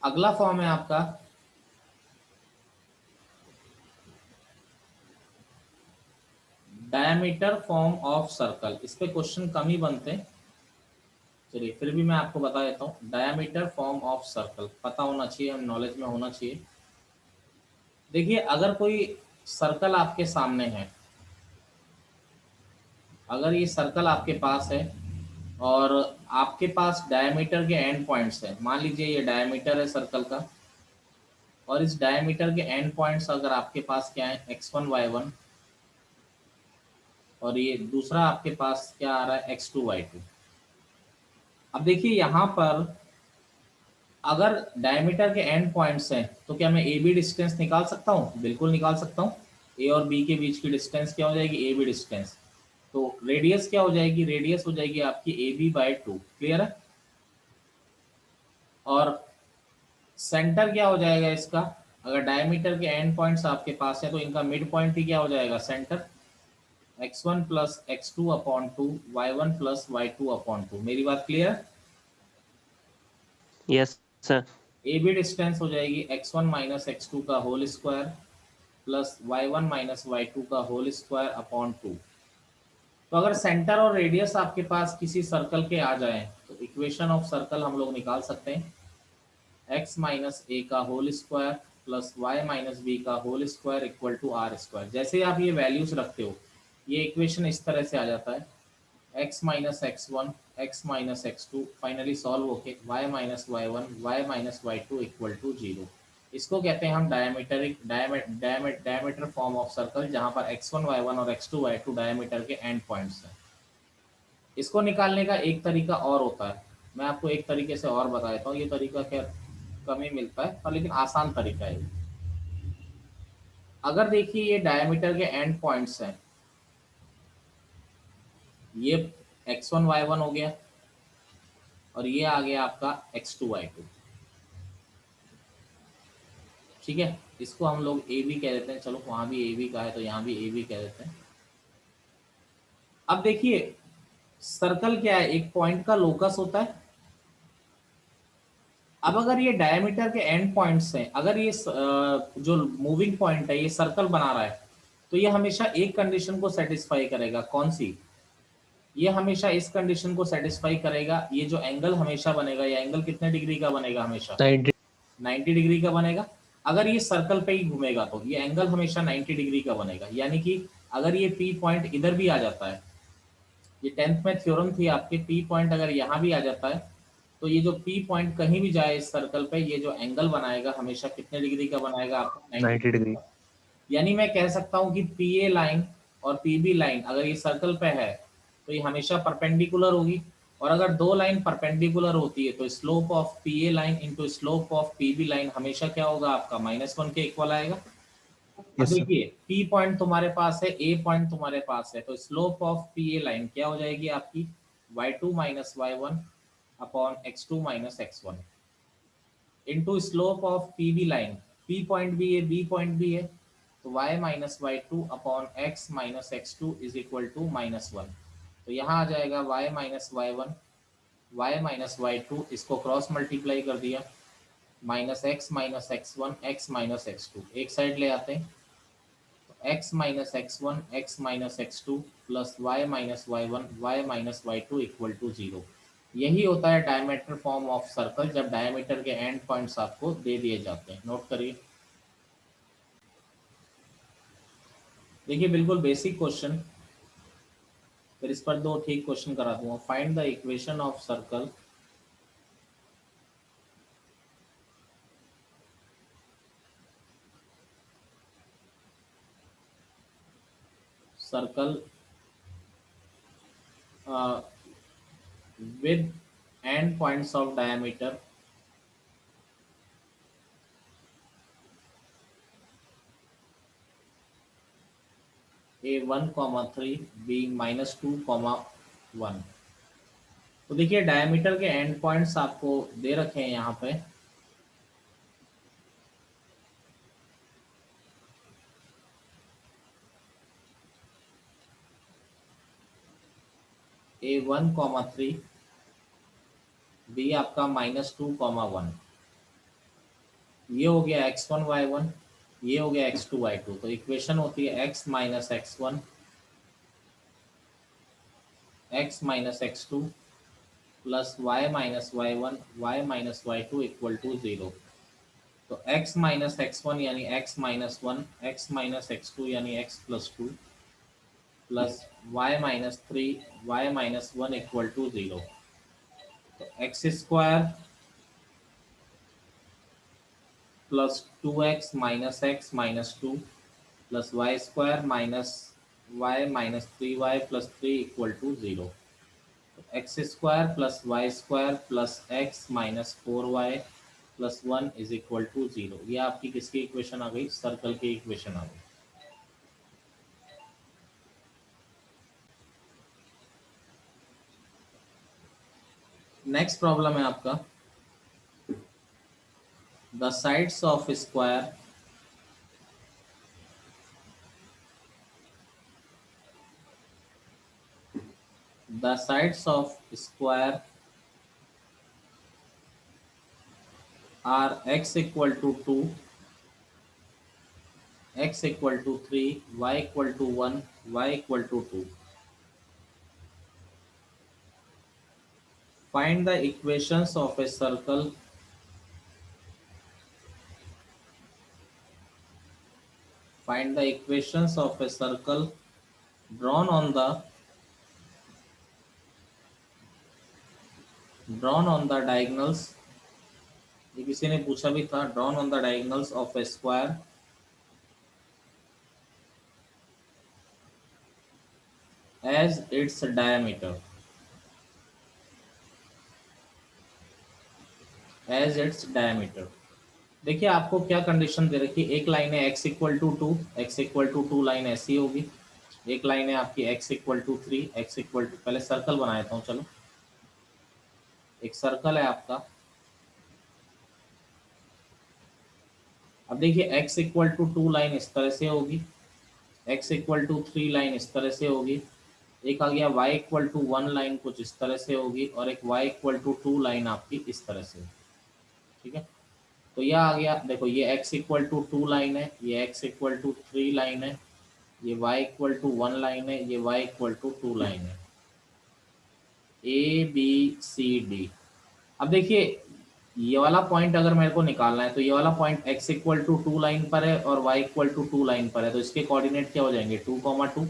अगला फॉर्म है आपका डायमीटर फॉर्म ऑफ सर्कल। इस पे क्वेश्चन कम ही बनते हैं, चलिए फिर भी मैं आपको बता देता हूँ। डायमीटर फॉर्म ऑफ सर्कल पता होना चाहिए, हम नॉलेज में होना चाहिए। देखिए अगर कोई सर्कल आपके सामने है, अगर ये सर्कल आपके पास है और आपके पास डायमीटर के एंड पॉइंट्स है, मान लीजिए ये डायमीटर है सर्कल का, और इस डायमीटर के एंड पॉइंट्स अगर आपके पास क्या है x1 y1, और ये दूसरा आपके पास क्या आ रहा है x2 y2। अब देखिए यहाँ पर अगर डायमीटर के एंड पॉइंट्स हैं तो क्या मैं ए बी डिस्टेंस निकाल सकता हूँ? बिल्कुल निकाल सकता हूँ। ए और बी के बीच की डिस्टेंस क्या हो जाएगी? A B distance. तो रेडियस क्या हो जाएगी? रेडियस हो जाएगी आपकी ए बी बाई 2। क्लियर है? और सेंटर क्या हो जाएगा इसका? अगर डायमीटर के एंड पॉइंट्स आपके पास है तो इनका मिड पॉइंट ही क्या हो जाएगा? Centre. x1 plus x2 upon 2, y1 प्लस y2 अपॉन 2। मेरी बात क्लियर है? Yes sir. A B distance हो जाएगी x1 माइनस x2 का whole square plus y1 minus y2 का होल स्क्वायर अपॉन 2। तो अगर सेंटर और रेडियस आपके पास किसी सर्कल के आ जाए तो इक्वेशन ऑफ सर्कल हम लोग निकाल सकते हैं। x माइनस ए का whole square plus y minus b का whole square equal to r square. जैसे ही आप ये वैल्यूज रखते हो ये इक्वेशन इस तरह से आ जाता है, x minus x one, x minus x two, finally solve होके y minus y one, y minus y two equal to zero. इसको कहते हैं हम डायमीटर फॉर्म ऑफ सर्कल, जहां पर x1 y1 और x2 y2 डायमीटर के एंड पॉइंट्स हैं। इसको निकालने का एक तरीका और होता है, मैं आपको एक तरीके से और बता देता हूँ। ये तरीका क्या कम ही मिलता है और लेकिन आसान तरीका है। अगर देखिए ये डायमीटर के एंड पॉइंट्स हैं, ये x1 y1 हो गया और ये आ गया आपका x2 y2। ठीक है, इसको हम लोग ए बी कह देते हैं। चलो वहां भी ए बी का है तो यहाँ भी ए बी कह देते हैं। अब देखिए सर्कल क्या है? एक पॉइंट का लोकस होता है। अब अगर ये डायमीटर के एंड पॉइंट्स हैं, अगर ये जो मूविंग पॉइंट है ये सर्कल बना रहा है, तो ये हमेशा एक कंडीशन को सेटिस्फाई करेगा। कौन सी? ये हमेशा इस कंडीशन को सेटिस्फाई करेगा। ये जो एंगल हमेशा बनेगा, ये एंगल कितने डिग्री का बनेगा? हमेशा 90। 90 डिग्री का बनेगा। अगर ये सर्कल पे ही घूमेगा तो ये एंगल हमेशा 90 डिग्री का बनेगा। यानी कि अगर ये पी पॉइंट इधर भी आ जाता है, ये 10th में थ्योरम थी आपके, पी पॉइंट अगर यहाँ भी आ जाता है तो ये जो पी पॉइंट कहीं भी जाए इस सर्कल पे, ये जो एंगल बनाएगा हमेशा कितने डिग्री का बनाएगा? आपको 90 90 डिग्री डिग्री। का। यानी मैं कह सकता हूँ कि पी ए लाइन और पी बी लाइन अगर ये सर्कल पे है तो ये हमेशा परपेंडिकुलर होगी। और अगर दो लाइन परपेंडिकुलर होती है तो slope of P A line into slope of P B line हमेशा क्या होगा? आपका -1 के इक्वल आएगा। अब यस सर। देखिए पी पॉइंट तुम्हारे पास है, ए पॉइंट तुम्हारे पास है, तो slope of P A line क्या हो जाएगी आपकी? y2 minus y one upon x2 minus x1 into slope of P B line. P point भी है, बी पॉइंट भी है, तो y minus y two upon x minus x two is equal to -1। तो यहाँ आ जाएगा y minus y one, y minus y two, इसको क्रॉस मल्टीप्लाई कर दिया, minus x one, x minus x two एक साइड ले आते हैं, x minus x one, x minus x two plus y minus y one, y minus y two equal to zero. यही होता है डायमीटर फॉर्म ऑफ सर्कल, जब diameter के and points आपको दे दिए जाते हैं। नोट करिए। देखिए बिल्कुल बेसिक क्वेश्चन, फिर इस पर दो ठीक क्वेश्चन करा दूंगा। Find the equation of circle, circle with end points of diameter a1, 3 being -2, 1। तो देखिए डायमीटर के एंड पॉइंट्स आपको दे रखे हैं यहाँ पे। a1, 3, बी आपका -2, 1। ये हो गया x1 y1, ये हो गया x2 y2। तो इक्वेशन होती है x-x1 x-x2 plus y-y1 y-y2 equal to 0। तो x-x1 यानी x-1, x-x2 यानी x+2 plus y-3 y-1 equal to 0। तो x square plus 2x-x-2 plus y square minus y-3y plus 3 equal to 0। X square plus y square plus x minus 4y plus 1 is equal to 0। ये आपकी किसकी equation आ गई? Circle की equation आ गई। Next problem है आपका, the sides of square the sides of square are x equal to 2, x equal to 3, y equal to 1, y equal to 2। Find the equations of a circle find the equations of a circle drawn on the diagonals। ये किसी ने पूछा भी था, drawn on the diagonals of a square as its diameter देखिए आपको क्या condition दे रखी है, एक लाइन है x equal to 2, x equal to 2 line ऐसी होगी। एक लाइन है आपकी x equal to 3, x equal to, पहले सर्कल बना देता हूँ चलो। एक सर्कल है आपका, अब देखिए x इक्वल टू 2 लाइन इस तरह से होगी, x इक्वल टू 3 लाइन इस तरह से होगी, एक आ गया y इक्वल टू 1 लाइन कुछ इस तरह से होगी, और एक y इक्वल टू 2 लाइन आपकी इस तरह से। ठीक है, तो यह आ गया, देखो ये x इक्वल टू 2 लाइन है, ये x इक्वल टू 3 लाइन है, ये y इक्वल टू 1 लाइन है, ये y इक्वल टू 2 लाइन है, ABCD। अब देखिए ये वाला पॉइंट अगर मेरे को निकालना है तो ये वाला point x equal to 2 line पर है और y इक्वल टू 2 लाइन पर है, तो इसके कोऑर्डिनेट क्या हो जाएंगे? 2, 2।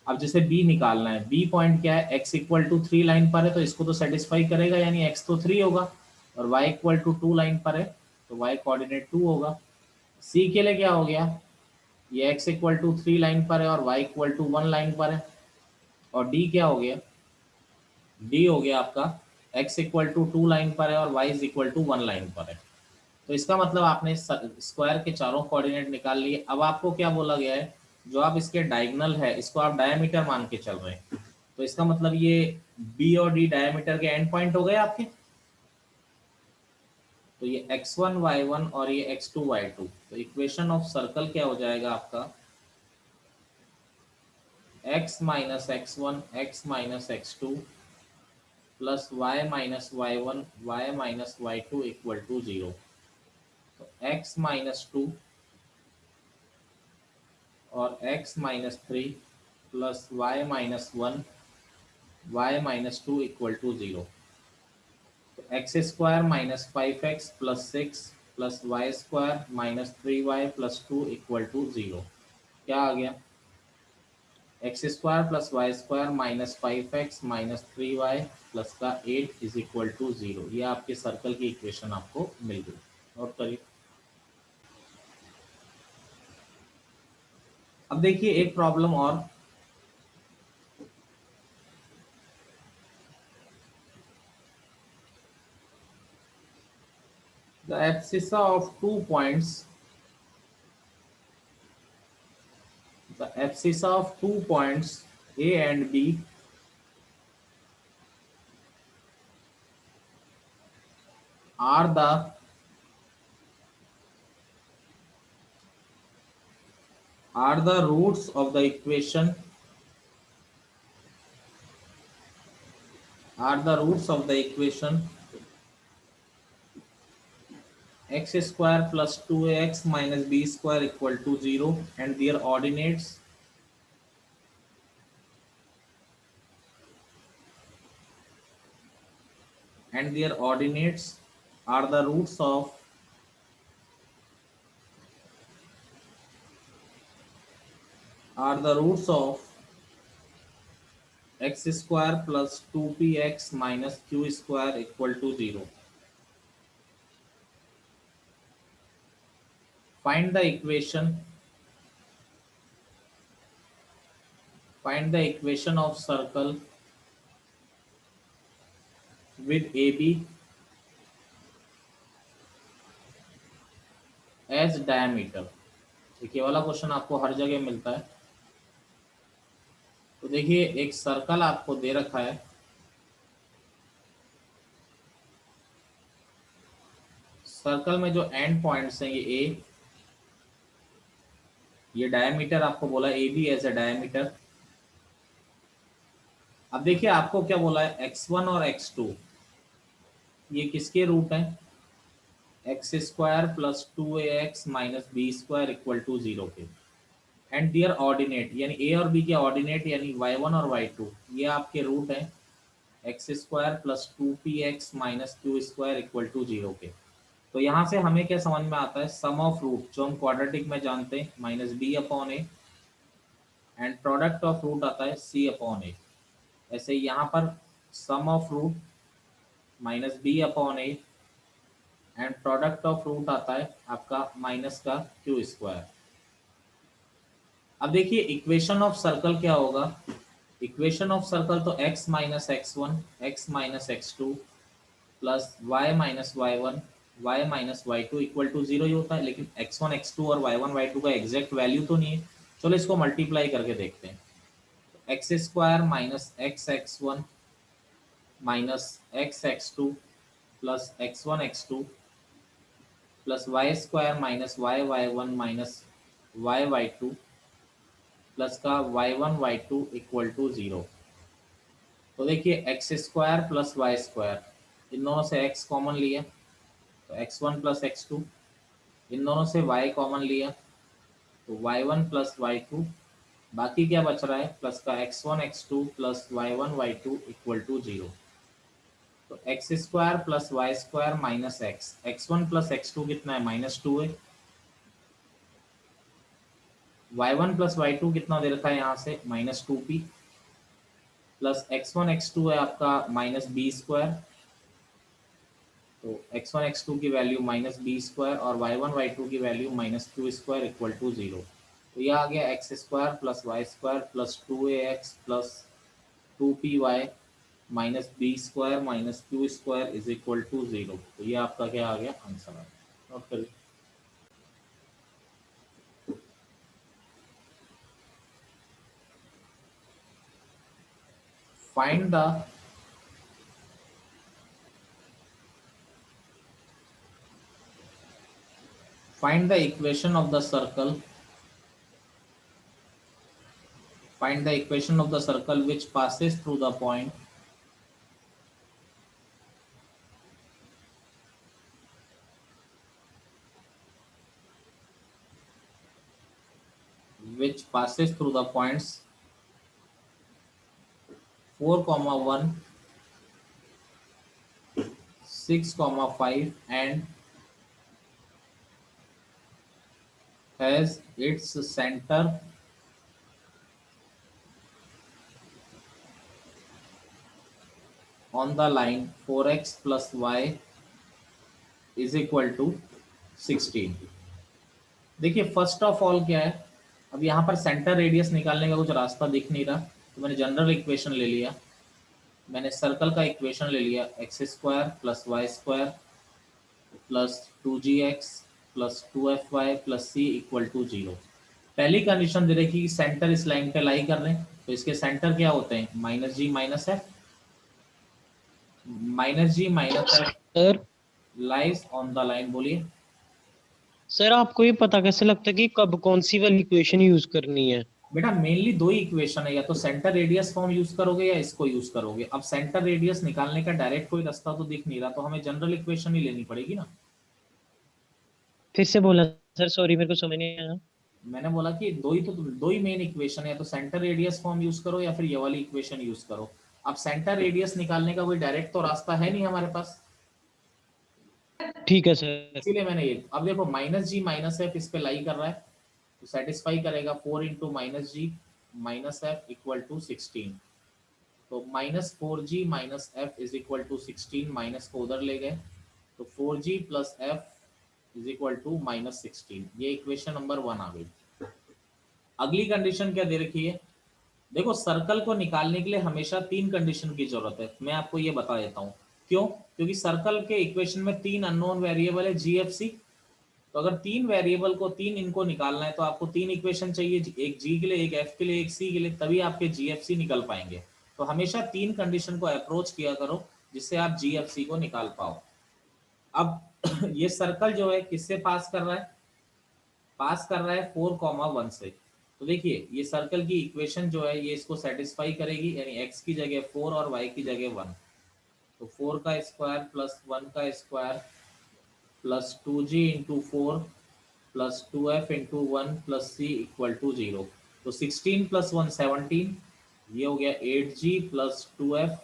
अब जैसे b निकालना है, b पॉइंट क्या है? x इक्वल टू 3 लाइन पर है, तो इसको तो सेटिस्फाई करेगा, यानी x तो 3 होगा, और y इक्वल टू 2 लाइन पर है तो y कोऑर्डिनेट 2 होगा। c के लिए क्या हो गया? ये x इक्वल टू 3 लाइन पर है और y इक्वल टू 1 लाइन पर है। और d क्या हो गया? d हो गया आपका x इक्वल टू 2 लाइन पर है और y is equal to 1 line पर है। तो इसका मतलब आपने स्क्वायर के चारों कोऑर्डिनेट निकाल लिए। अब आपको क्या बोला गया है, जो आप इसके डायगोनल है इसको आप डायमीटर मान के चल रहे हैं, तो इसका मतलब ये बी और डी डायमीटर के एंड पॉइंट हो गए आपके। तो ये x1 y1 और ये x2 y2, तो इक्वेशन ऑफ सर्कल क्या हो जाएगा आपका? x-x1 x-x2 plus y-y1 y-y2 equal to 0। तो x-2 और x-3 plus y-1 y-2 equal to 0। तो x square minus 5x plus 6 plus y square minus 3y plus 2 equal to 0। क्या आ गया? X square plus y square minus 5x minus 3y plus का 8 is equal to 0। ये आपके circle की equation आपको मिल गई। नोट करिए। अब देखिए एक प्रॉब्लम और, the abscissa of 2 points A and B are the roots of the equation x square plus 2ax minus B square equal to 0 and their ordinates are the roots of x square plus 2px minus q square equal to 0. Find the equation of circle with AB as diameter. ये वाला question आपको हर जगह मिलता है। तो देखिए एक circle आपको दे रखा है, सर्कल में जो एंड पॉइंट्स हैं ये ए, ये डायमीटर आपको बोला A B as a diameter. अब देखिए आपको क्या बोला है, x1 और x2 ये किसके रूट हैं, x square plus 2ax minus B square equal to 0 के, एंड दियर ऑर्डिनेट यानी ए और बी के ऑर्डिनेट यानी y1 और y2 ये आपके रूट हैं x square plus 2px minus Q square equal to 0 के। तो यहाँ से हमें क्या समझ में आता है, सम ऑफ रूट जो हम क्वाड्रेटिक में जानते हैं minus b upon a, and product of root आता है सी अपॉन ए। ऐसे यहाँ पर sum of root minus b upon a and product of root आता है आपका माइनस का क्यू स्क्वायर। अब देखिए इक्वेशन ऑफ सर्कल क्या होगा, इक्वेशन ऑफ सर्कल तो x minus x1 x minus x2 plus y minus y1 y minus y2 equal to 0 ही होता है, लेकिन x1 x2 और y1 y2 का एग्जैक्ट वैल्यू तो नहीं है। चलो इसको मल्टीप्लाई करके देखते हैं, x square minus x x1 minus x x2 plus x1 x2 plus y square minus y y1 minus y y2 plus का y1 y2 इक्वल टू 0। तो देखिए x square plus y square, इन दोनों से x common लिया तो x1 plus x2, इन दोनों से y कॉमन लिया तो y1 प्लस y2, बाकी क्या बच रहा है प्लस का x1 x2 plus y1 y2 equal to 0। तो x square plus y square minus x, x1 plus x2 कितना है -2 है, y1 प्लस y2 कितना दे रखा है यहाँ से -2p, प्लस x1 x2 है आपका माइनस बी स्क्वायर, तो x1 x2 की वैल्यू माइनस बी स्क्वायर और y1 y2 की value minus Q square equal to 0। तो यह आ गया x square plus y square plus 2ax plus 2py minus B square minus Q square is equal to 0। तो ये आपका क्या आ गया आंसर आ गया, नोट करिए। Find the equation of the circle, find the equation of the circle which passes through the point points 4,1 6,5 and has its center on the line 4x plus y is equal to 16। देखिए first of all क्या है, अब यहाँ पर centre radius निकालने का कुछ रास्ता दिख नहीं रहा, तो मैंने जनरल इक्वेशन ले लिया, मैंने सर्कल का इक्वेशन ले लिया x square plus y square plus 2gx plus 2fy plus C equal to 0। पहली कंडीशन दे रही कि सेंटर इस लाइन पे लाई कर रहे हैं, तो इसके सेंटर क्या होते हैं minus G minus F, minus G minus F sir lies on the line. बोलिए सर आपको ये पता कैसे लगता है कि कब कौन सी वाली इक्वेशन यूज करनी है? बेटा मेनली दो ही इक्वेशन है, या तो सेंटर रेडियस फॉर्म यूज करोगे या इसको यूज करोगे। अब सेंटर रेडियस निकालने का डायरेक्ट कोई रास्ता तो दिख नहीं रहा, तो हमें जनरल इक्वेशन ही लेनी पड़ेगी ना। फिर से बोला सर, सॉरी मेरे को समझ नहीं आया। मैंने बोला कि दो ही मेन इक्वेशन है, तो सेंटर रेडियस फॉर्म यूज करो या फिर ये वाली इक्वेशन यूज करो। अब सेंटर रेडियस निकालने का कोई डायरेक्ट तो रास्ता है नहीं हमारे पास, ठीक है सर। इसीलिए मैंने ये, अब देखो माइनस जी माइनस एफ इस पे लाई कर रहा है, तो सेटिस्फाई करेगा 4 into minus G minus F equal to 16। तो minus 4g minus F is equal to 16, minus को उधर ले गए, तो 4g plus F is equal to minus 16। ये इक्वेशन नंबर 1 आ गई। अगली कंडीशन क्या दे रखी है, देखो सर्कल को निकालने के लिए हमेशा तीन कंडीशन की जरूरत है, मैं आपको ये बता देता हूँ क्यों। क्योंकि सर्कल के इक्वेशन में तीन अननोन वेरिएबल है जी एफ सी, तो अगर तीन वेरिएबल को तीन इनको निकालना है तो आपको तीन इक्वेशन चाहिए, एक जी के लिए, एक एफ के लिए, एक सी के लिए, तभी आपके जी एफ सी निकल पाएंगे। तो हमेशा तीन कंडीशन को अप्रोच किया करो जिससे आप जी एफ सी को निकाल पाओ। अब ये सर्कल जो है किससे पास कर रहा है, पास कर रहा है 4,1 से। तो देखिए ये सर्कल की इक्वेशन जो है ये इसको सेटिस्फाई करेगी, यानी x की जगह 4 और y की जगह 1। तो 4 का स्क्वायर प्लस 1 का square plus 2g into 4 plus 2f into 1 plus c equal to 0। तो 16 प्लस 1 17, ये हो गया 8g plus 2f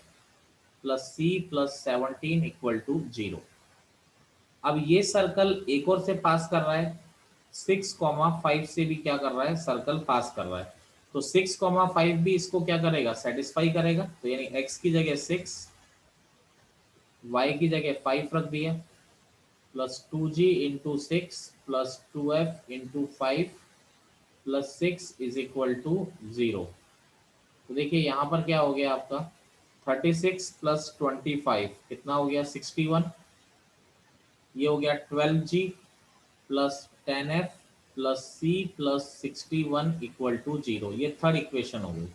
plus c plus 17 equal to 0। अब ये सर्कल एक और से पास कर रहा है, 6,5 से भी क्या कर रहा है, सर्कल पास कर रहा है। तो 6,5 भी इसको क्या करेगा, सेटिस्फाई करेगा। तो यानी x की जगह 6, y की जगह 5 रख दिया, plus 2g into 6 plus 2f into 5 plus 6 is equal to 0। तो देखिए यहाँ पर क्या हो गया आपका, 36 प्लस 25 कितना हो गया, 61। ये हो गया 12g plus 10f plus c plus 61 equal to 0। ये थर्ड इक्वेशन हो गई।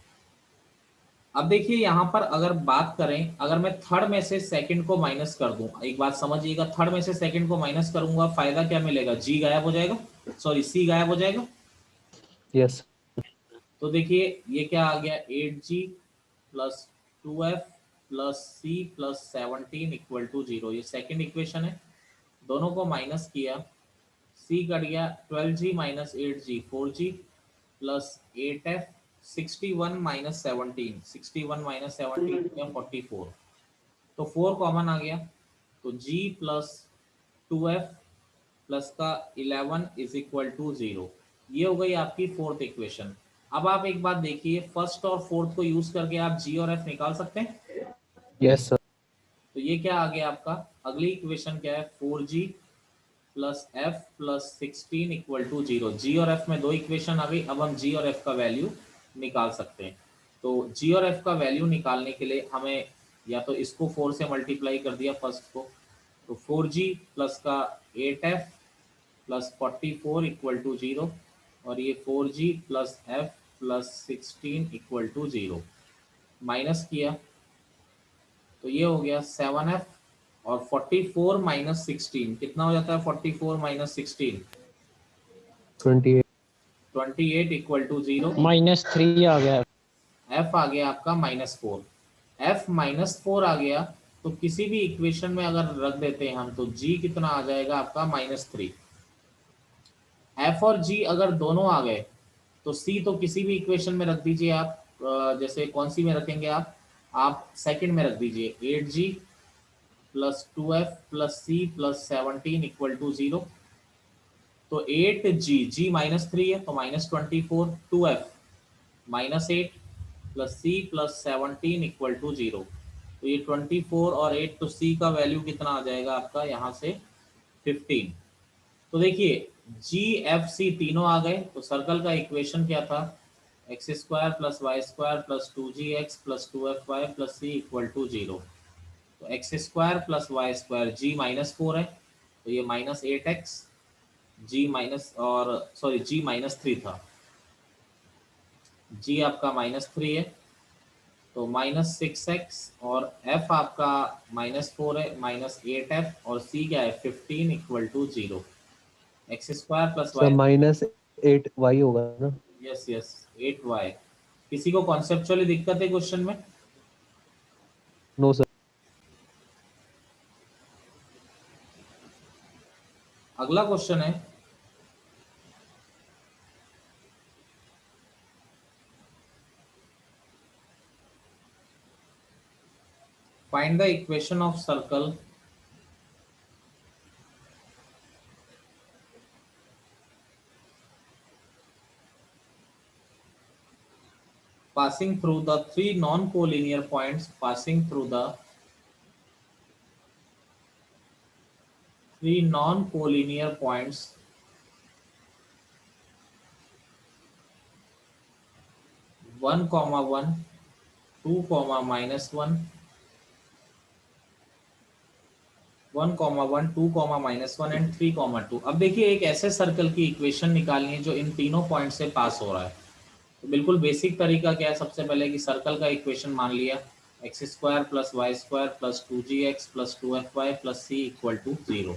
अब देखिए यहाँ पर अगर बात करें, अगर मैं थर्ड में से सेकंड को माइनस कर दूं, एक बात समझिएगा, थर्ड में से सेकंड को माइनस करूंगा फायदा क्या मिलेगा, जी गायब हो जाएगा, सॉरी सी गायब हो जाएगा। यस तो देखिए ये क्या आ गया, 8g plus 2f plus C plus 17 equal to 0। ये सेकंड इक्वेशन है, दोनों को माइनस किया, सी कट गया, 12g minus 8g 4g plus 8f 61 minus 17, 61 minus 17 या 44। तो 4 कॉमन आ गया, तो g प्लस 2f प्लस का 11 इज इक्वल टू 0। ये हो गई आपकी फोर्थ इक्वेशन। अब आप एक बात देखिए, फर्स्ट और फोर्थ को यूज करके आप g और f निकाल सकते हैं। यस सर तो ये क्या आ गया आपका, अगली इक्वेशन क्या है, 4g plus F plus 16 equal to 0। G और एफ में दो इक्वेशन आ गई, अब हम जी और एफ का वैल्यू निकाल सकते हैं। तो जी और एफ का वैल्यू निकालने के लिए हमें या तो इसको 4 से मल्टीप्लाई कर दिया फर्स्ट को, तो 4g प्लस का 8f प्लस 44 इक्वल टू 0, और ये 4g plus F plus 16 equal to 0 minus किया, तो ये हो गया 7f, और 44 माइनस 16 कितना हो जाता है, 44 माइनस 16 28 28 इक्वल टू 0। -3 आ गया। एफ आ गया आपका -4, एफ -4 आ गया। तो किसी भी इक्वेशन में अगर रख देते हैं हम, तो जी कितना आ जाएगा आपका -3। एफ और जी अगर दोनों आ गए तो सी तो किसी भी इक्वेशन में रख दीजिए आप, जैसे कौन सी में रखेंगे आप सेकंड में रख दीजिए, 8g plus 2f plus C plus 17 equal to 0। तो 8g, जी -3 है तो -24, 2f -8 plus C plus 17 equal to 0। तो ये 24 और 8, तो सी का वैल्यू कितना आ जाएगा आपका यहाँ से 15। तो देखिए जी एफ सी तीनों आ गए, तो सर्कल का इक्वेशन क्या था, x square plus y square plus 2gx plus 2fy plus C equal to 0। तो x square plus y square, g -4 है तो ये -8x, जी माइनस और सॉरी जी -3 था, जी आपका -3 है तो -6x, और f आपका -4 है -8f, और c क्या है 15 equal to 0। X square plus sir y, -8y होगा ना। Yes yes 8y। किसी को कॉन्सेप्चुअली दिक्कत है क्वेश्चन में, नो सर। अगला क्वेश्चन है find the equation of circle passing through the three non-collinear points passing through the three non-collinear points 1, 1, 2, -1, 1, 1, 2, -1 and 3, 2। अब देखिए एक ऐसे सर्कल की इक्वेशन निकालनी है जो इन तीनों पॉइंट से पास हो रहा है। तो बिल्कुल बेसिक तरीका क्या है, सबसे पहले कि सर्कल का इक्वेशन मान लिया x² + y² + 2gx + 2fy + c = 0।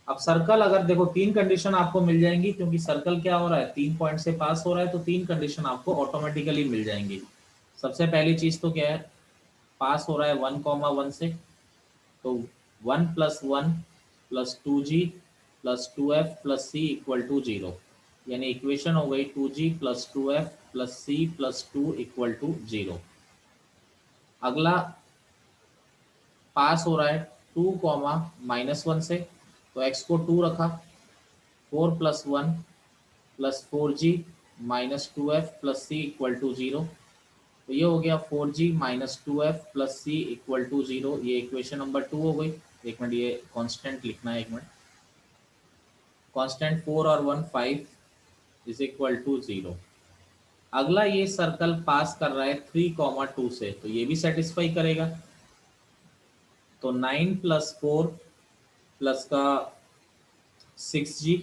अब सर्कल अगर देखो तीन कंडीशन आपको मिल जाएंगी, क्योंकि सर्कल क्या हो रहा है, तीन पॉइंट से पास हो रहा है, तो तीन कंडीशन आपको ऑटोमेटिकली मिल जाएंगी। सबसे पहली चीज तो क्या है, पास हो रहा है 1, 1 से, तो 1 + 1 + 2g + 2f + c = 0, यानी इक्वेशन हो गई 2g + 2f + c + 2 = 0। अगला पास हो रहा है 2, -1 से, तो x को 2 रखा, 4 + 1 + 4g - 2f + c = 0। तो ये हो गया 4g - 2f + c = 0। ये इक्वेशन नंबर 2 हो गई। एक मिनट, ये कांस्टेंट लिखना है, एक मिनट। कांस्टेंट 4 और 1 5 = 0। अगला ये सर्कल पास कर रहा है 3, 2 से, तो ये भी सेटिस्फाई करेगा। तो 9 + 4 प्लस का 6g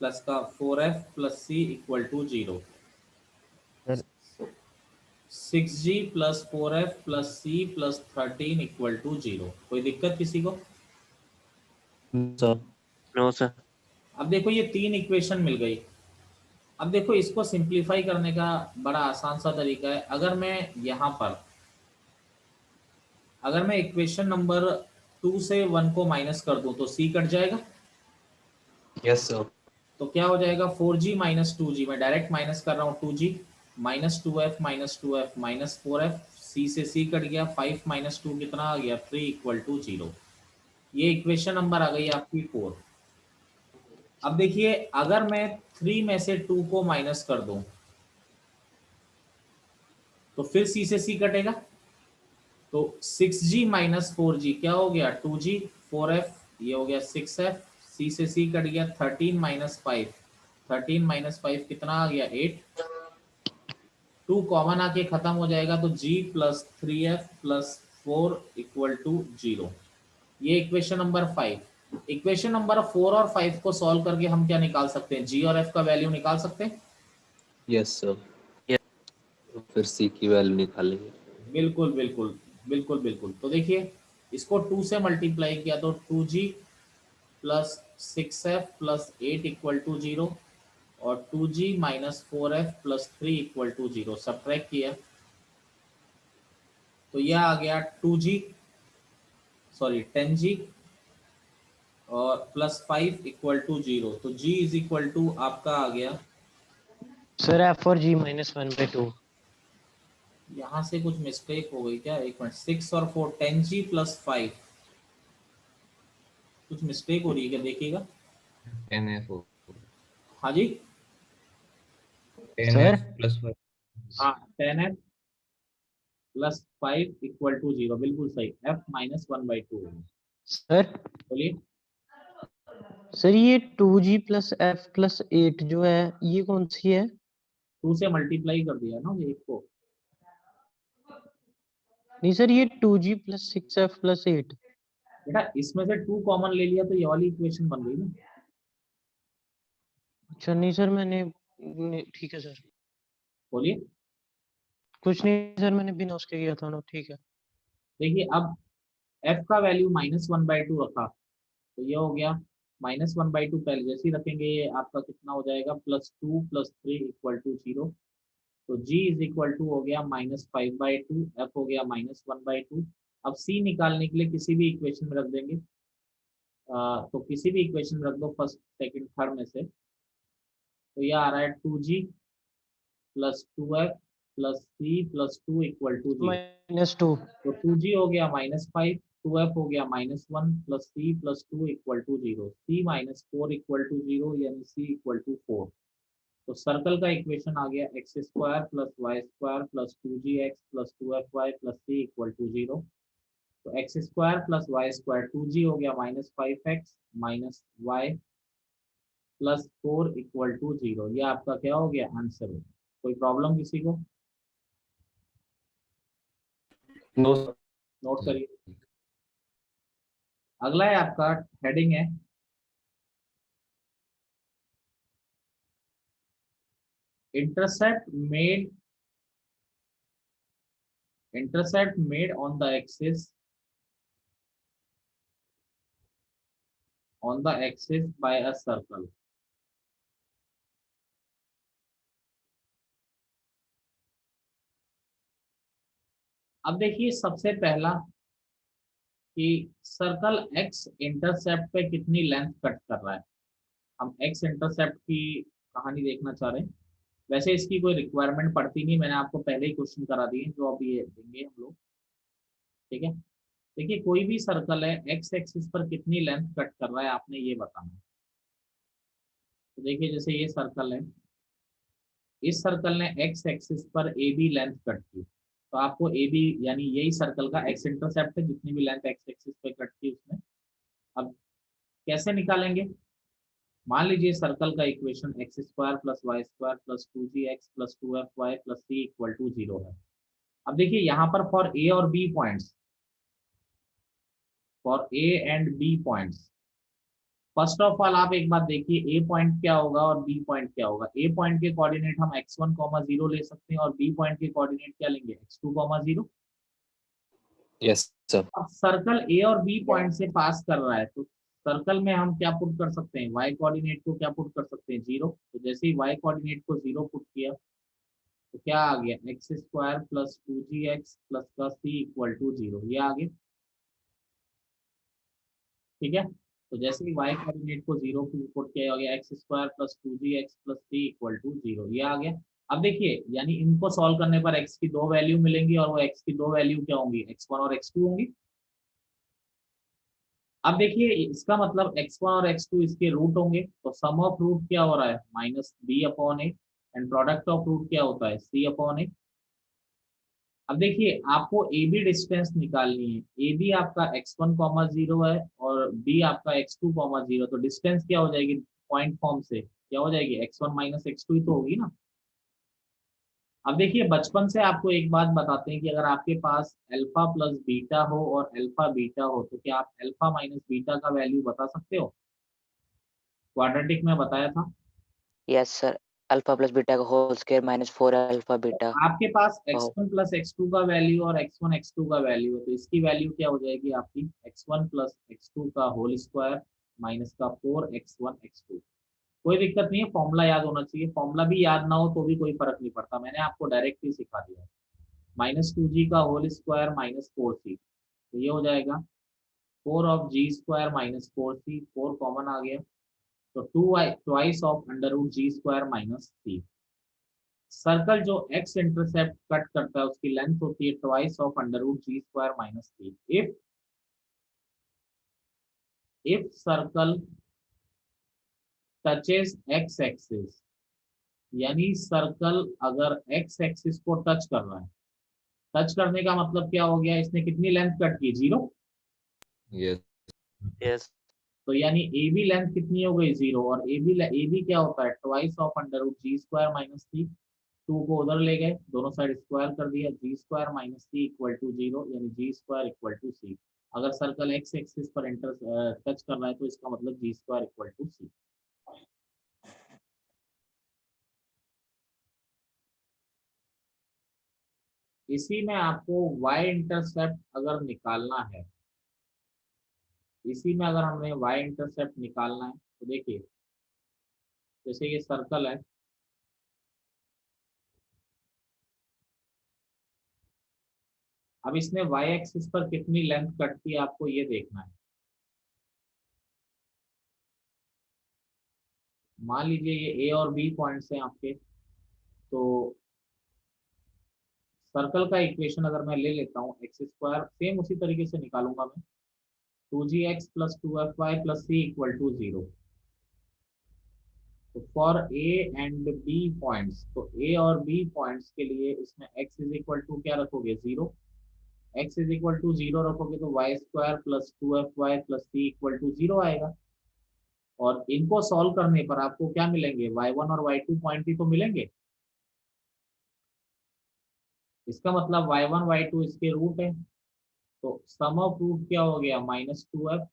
प्लस का 4f + c = 0। Sir 6g + 4f + c + 13 = 0। कोई दिक्कत किसी को? Sir no sir. अब देखो ये तीन इक्वेशन मिल गई। अब देखो इसको सिंप्लीफाई करने का बड़ा आसान सा तरीका है। अगर मैं यहाँ पर अगर मैं इक्वेशन नंबर 2 से 1 को माइनस कर दूं तो c कट जाएगा। यस सर तो क्या हो जाएगा, 4g - 2g, मैं डायरेक्ट माइनस कर रहा हूँ, 2g - 2f - 2f - 4f, c से c कट गया, 5 - 2 कितना आ गया, 3 = 0। ये इक्वेशन नंबर आ गई आपकी 4। अब देखिए अगर मैं 3 में से 2 को माइनस कर दूं तो फिर c से c कटेगा, तो 6g - 4g क्या हो गया, 2g, 4f, ये हो गया 6f, c से c कट गया, 13 - 5, 13 - 5 कितना आ गया, 8। 2 कॉमन आके खत्म हो जाएगा, तो g + 3f + 4 = 0। ये इक्वेशन नंबर 5। इक्वेशन नंबर 4 और 5 को सॉल्व करके हम क्या निकाल सकते हैं, g और f का वैल्यू निकाल सकते हैं। यस सर फिर सी की वैल्यू निकालेंगे। बिल्कुल बिल्कुल बिल्कुल बिल्कुल। तो देखिए इसको 2 से मल्टीप्लाई किया तो 2g + 6f + 8 = 0 और 2g - 4f + 3 = 0। सब्ट्रैक्ट किया तो यह आ गया 2g, सॉरी 10g और +5 = 0। तो g = आपका आ गया, सर f और g -1/2। यहाँ से कुछ मिस्टेक हो गई क्या, एक मिनट, 6 और 4 10g + 5, कुछ मिस्टेक हो रही है क्या, देखिएगा। 10f हाँ जी, सर 10f + 5 हाँ 10f + 5 = 0, बिल्कुल सही, f - 1/2। सर बोलिए। सर ये 2g + f + 8 जो है ये कौन सी है? 2 से मल्टीप्लाई कर दिया ना ये एक को। नहीं सर, ये 2g + 6f + 8। बेटा इसमें से 2 कॉमन ले लिया तो ये वाली इक्वेशन बन गई ना। अच्छा नहीं सर, मैंने ठीक है सर, बोलिए। कुछ नहीं सर, मैंने बिना उसके किया था ना, ठीक है। देखिए अब f का वैल्यू -1/2 रखा, तो ये हो गया -1/2, पहले जैसे ही रखेंगे ये आपका कितना हो जाएगा, +2 + 3 = 0। तो g हो गया -5/2, f हो गया -1/2। अब c निकालने के लिए किसी भी इक्वेशन में रख देंगे, तो किसी भी इक्वेशन रख दो फर्स्ट सेकंड थर्ड में से। तो ये आ रहा है 2g plus 2f plus c plus 2 equal to 0। -2। तो 2g हो गया -5, 2f हो गया -1 plus c plus 2 equal to 0, c -4 equal to 0 यानी c इक्वल टू 4। तो सर्कल का इक्वेशन आ गया x square plus y square plus 2gx plus 2fy plus c equal to 0। तो x square plus y square 2g हो गया -5x minus y plus 4 equal to 0। ये आपका क्या हो गया आंसर। कोई प्रॉब्लम किसी को? नो। नोट करिए। अगला है आपका हेडिंग है intercept made on the axis by a circle। अब देखिए सबसे पहला कि सर्कल एक्स इंटरसेप्ट पे कितनी लेंथ कट कर रहा है। हम एक्स इंटरसेप्ट की कहानी देखना चाह रहे हैं। वैसे इसकी कोई रिक्वायरमेंट पड़ती नहीं, मैंने आपको पहले ही क्वेश्चन करा दिए जो अभी ये देंगे हम लोग। ठीक है, देखिए कोई भी सर्कल है एक्स एक्सिस पर कितनी लेंथ कट कर रहा है आपने ये बताना है। तो देखिए जैसे ये सर्कल है, इस सर्कल ने एक्स एक्सिस पर ए बी लेंथ कट की, तो आपको ए बी यानी यही सर्कल का एक्स इंटरसेप्ट है, जितनी भी लेंथ एक्स एक्सिस पे कट की उसने। अब कैसे निकालेंगे? मान लीजिए सर्कल का equation x square plus y square plus 2gx plus 2fy plus c equal to 0 है। अब देखिए यहाँ पर फॉर ए और B points, for A and B points, first of all आप एक बात देखिए, ए पॉइंट क्या होगा और बी पॉइंट क्या होगा। ए पॉइंट के कोऑर्डिनेट हम x1, 0 ले सकते हैं और बी पॉइंट के कोऑर्डिनेट क्या लेंगे x2, 0। Yes sir. अब सर्कल ए और बी पॉइंट से पास कर रहा है, तो सर्कल में हम क्या पुट कर सकते हैं, y कोऑर्डिनेट को क्या पुट कर सकते हैं 0। तो जैसे ही y कोऑर्डिनेट को 0 पुट किया तो क्या आ गया x square plus 2gx plus का c इक्वल टू 0, ये आ गया। ठीक है, तो जैसे ही y कोऑर्डिनेट को 0 पुट किया गया x square plus 2gx plus c equal to 0, ये आ गया। अब देखिए यानी इनको सॉल्व करने पर x की दो वैल्यू मिलेंगी और वो x की दो वैल्यू क्या होंगी, x1 और x2 होंगी। अब देखिए इसका मतलब x1 और x2 इसके रूट होंगे, तो सम ऑफ रूट क्या हो रहा है -b/a and product of root क्या होता है c/a। अब देखिए आपको ए बी डिस्टेंस निकालनी है। ए बी आपका x1, 0 है और बी आपका x2, 0। तो डिस्टेंस क्या हो जाएगी पॉइंट फॉर्म से, क्या हो जाएगी x1 माइनस x2 ही तो होगी ना। अब देखिए बचपन से आपको एक बात बताते हैं कि अगर आपके पास अल्फा प्लस बीटा हो और अल्फा बीटा हो तो क्या आप अल्फा माइनस बीटा का वैल्यू बता सकते हो? क्वाड्रेटिक में बताया था। Yes sir, alpha plus beta का होल स्क्वायर -4 अल्फा तो बीटा। आपके पास और x1 प्लस x2 का वैल्यू और x1 x2 का वैल्यू है, तो इसकी वैल्यू क्या हो जाएगी आपकी x1 प्लस x2 का होल स्क्वायर माइनस का 4x1 x2। कोई दिक्कत नहीं है, फॉर्मूला याद होना चाहिए। फॉर्मूला भी याद ना हो तो भी कोई फर्क नहीं पड़ता, मैंने आपको डायरेक्ट ही सिखा दिया है। -2g का होल स्क्वायर -4c, तो ये हो जाएगा 4 of g square minus 4c, 4 common आ गया तो 2 twice of under root g square minus c. Circle जो एक्स इंटरसेप्ट कट करता है उसकी लेंथ होती है twice of under root g square minus c. If circle touches x axis, यानी सर्कल अगर एक्स एक्सिस को टच कर रहा है, टच करने का मतलब क्या हो गया, इसने कितनी लेंथ कट की 0। यस। यस तो यानी ए बी लेंथ कितनी हो गई 0, और ए बी क्या होता है twice of under root g square minus c. 2 को उधर ले गए, दोनों साइड स्क्वायर कर दिया, g square minus c equal to 0 यानी g square equal to c. अगर सर्कल एक्स एक्सिस पर एंटर टच कर रहा है तो इसका मतलब g square equal to c. इसी में आपको y इंटरसेप्ट अगर निकालना है, इसी में अगर हमें y इंटरसेप्ट निकालना है तो देखिए जैसे ये सर्कल है, अब इसने y एक्सिस पर कितनी लेंथ कट की आपको ये देखना है। मान लीजिए ये ए और बी पॉइंट्स हैं आपके, तो सर्कल का इक्वेशन अगर मैं ले लेता हूँ एक्स स्क्वायर, सेम उसी तरीके से निकालूंगा मैं, 2gx plus 2fy plus C equal to 0। तो for A and B points, तो ए और बी पॉइंट्स के लिए इसमें x इज इक्वल टू क्या रखोगे, 0। x इज इक्वल टू 0 रखोगे तो y square plus 2fy plus C equal to 0 आएगा। और इनको सॉल्व करने पर आपको क्या मिलेंगे, y1 और y2 पॉइंट ही तो मिलेंगे। इसका मतलब y1 y2 इसके रूट है, तो सम ऑफ रूट क्या हो गया, -2f,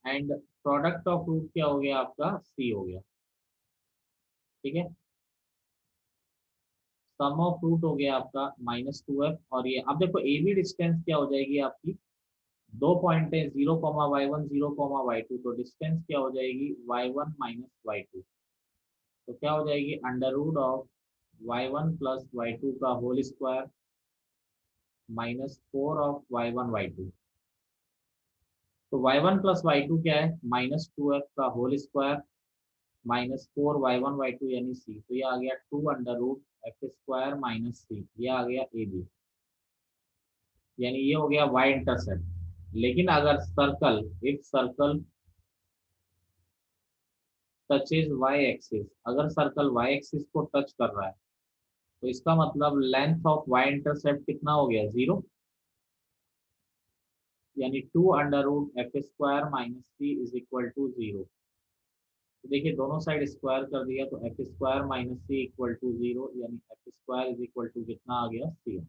and product of root क्या हो गया आपका, c हो गया। ठीक है, सम ऑफ रूट हो गया आपका -2f, और ये अब देखो ए बी डिस्टेंस क्या हो जाएगी आपकी, दो पॉइंट है 0,y1 0,y2, तो डिस्टेंस क्या हो जाएगी y1 माइनस y2। तो क्या हो जाएगी अंडर रूट ऑफ y1 प्लस y2 का whole square -4 of y1 y2। तो y1 प्लस y2 क्या है, -2f का होल स्क्वायर -4 y1 y2 यानी c। तो ये आ गया 2 under root x square minus c, ये आ गया ए बी, यानी ये हो गया y इंटरसेप्ट। लेकिन अगर circle, if circle touches y axis, अगर सर्कल वाई एक्सिस को टच कर रहा है, तो इसका मतलब लेंथ ऑफ वाई इंटरसेप्ट कितना हो गया, 0, यानी 2 under root x square minus c is equal to 0। तो देखिए दोनों साइड स्क्वायर कर दिया, तो x square minus c equal to 0, यानी x square is equal to कितना आ गया, सी।